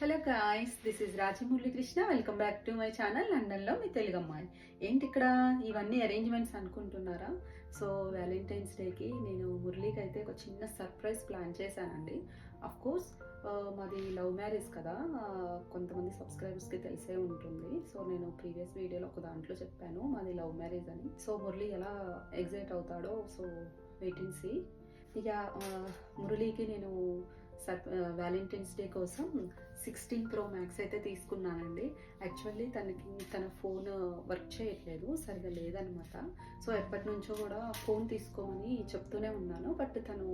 Hello guys, this is Rajamouli Krishna. Welcome back to my channel లండన్లో మీ తెలుగు అమ్మాయి. ఏంటి ఇక్కడ ఇవన్నీ అరేంజ్మెంట్స్ అనుకుంటున్నారా? సో వ్యాలంటైన్స్ డేకి నేను మురళీకి అయితే ఒక చిన్న సర్ప్రైజ్ ప్లాన్ చేశానండి. అఫ్ కోర్స్ మాది లవ్ మ్యారేజ్ కదా, కొంతమంది సబ్స్క్రైబర్స్కి తెలిసే ఉంటుంది. సో నేను ప్రీవియస్ వీడియోలో ఒక దాంట్లో చెప్పాను మాది లవ్ మ్యారేజ్ అని. సో మురళీ ఎలా ఎగ్జైట్ అవుతాడో సో వెయిట్ అండ్ సీ. ఇక మురళీకి నేను వ్యాలంటైన్స్ డే కోసం 16 Pro Max అయితే తీసుకున్నానండి. యాక్చువల్లీ తన ఫోన్ వర్క్ చేయట్లేదు, సరిగా లేదనమాట. సో ఎప్పటి నుంచో కూడా ఫోన్ తీసుకోమని చెప్తూనే ఉన్నాను, బట్ తను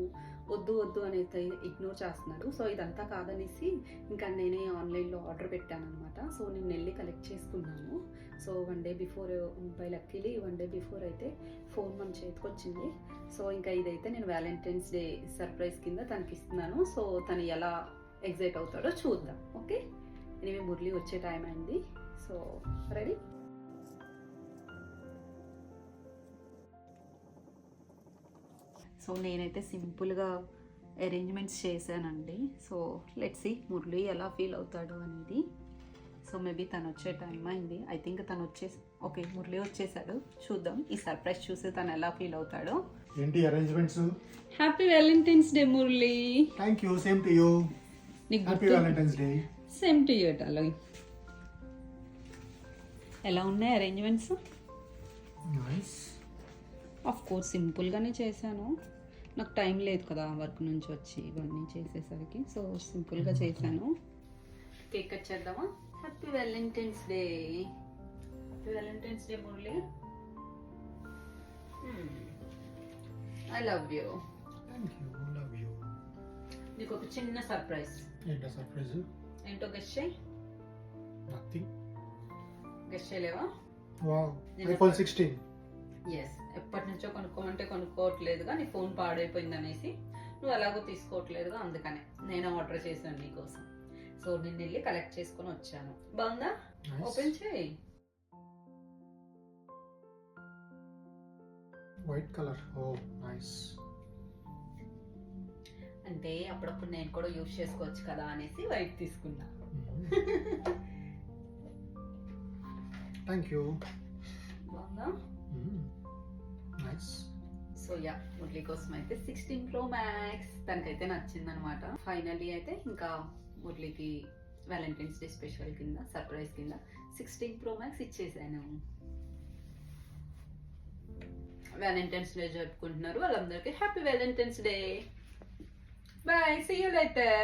వద్దు అనేది ఇగ్నోర్ చేస్తున్నాడు. సో ఇదంతా కాదనేసి ఇంకా నేనే ఆన్లైన్లో ఆర్డర్ పెట్టాను అనమాట. సో నేను వెళ్ళి కలెక్ట్ చేసుకున్నాను. So 1 day before, by luckily 1 day before అయితే ఫోన్ మన చేతికి వచ్చింది. సో ఇంకా ఇదైతే నేను వ్యాలంటైన్స్ డే సర్ప్రైజ్ కింద తనకి ఇస్తున్నాను. సో తను ఎలా ఎగ్జైట్ అవుతాడో చూద్దాం. ఓకే, ఎనివే మురళి వచ్చే టైం అయింది. So ready. సో నేనైతే సింపుల్గా అరేంజ్మెంట్స్ చేశానండి. సో లెట్స్ సీ మురళి ఎలా ఫీల్ అవుతాడు అనేది. సో మేబీ తను వచ్చే టైం అయింది. ఐ థింక్ తను ఓకే మురళి వచ్చేసాడు. చూద్దాం ఈ సర్ప్రైజ్ చూసి తను ఎలా ఫీల్ అవుతాడో. ఏంటి arrangements? Happy Valentine's Day Murali. Thank you, same to you. Happy Valentine's Day. Same to you అటాలో. ఎలా ఉన్నాయి అరేంజ్మెంట్స్? నైస్. ఆఫ్ కోర్స్ సింపుల్గానే చేశాను, నాకు టైం లేదు కదా వర్క్ నుంచి వచ్చి ఇవన్నీ చేసేసరికి. సో సింపుల్గా చేశాను. కేక్ కట్ చేద్దామా? Happy Valentine's Day. Happy Valentine's Day Murali. I love you. Thank you, love you. నీకు ఒక చిన్న సర్ప్రైజ్. ఏంటో సర్ప్రైజ్? ఏంటో గెస్ చేయి. నథింగ్. గెస్ చేయలేవా? Wow, iPhone 16. ఎస్, ఎప్పటి నుంచో కొనుక్కోమంటే కొనుక్కోవట్లేదుగా, నీ ఫోన్ పాడైపోయింది అనేసి. నువ్వు ఎలాగో తీసుకోవట్లేదుగా, అందుకనే నేను ఆర్డర్ చేశాను నీకోసం. సో నేను వెళ్ళి కలెక్ట్ చేసుకొని వచ్చాను. బాగుందా? ఓపెన్ చేయి. White colour. Oh nice. అంటే అప్పుడప్పుడు నేను కూడా యూజ్ చేసుకోవచ్చు కదా అనేసి వైట్ తీసుకున్నా. Thank you. బాగుందా? నైస్. సో యా, మురళి కోసం అయితే 16 Pro Max తనకైతే నచ్చిందనమాట. ఫైనల్లీ అయితే ఇంకా మురళికి వ్యాలంటైన్స్ డే స్పెషల్ కింద సర్ప్రైజ్ కింద 16 Pro Max ఇచ్చేసాను. వ్యాలంటైన్స్ డే జరుపుకుంటున్నారు వాళ్ళందరికీ happy Valentine's day. Bye, see you later.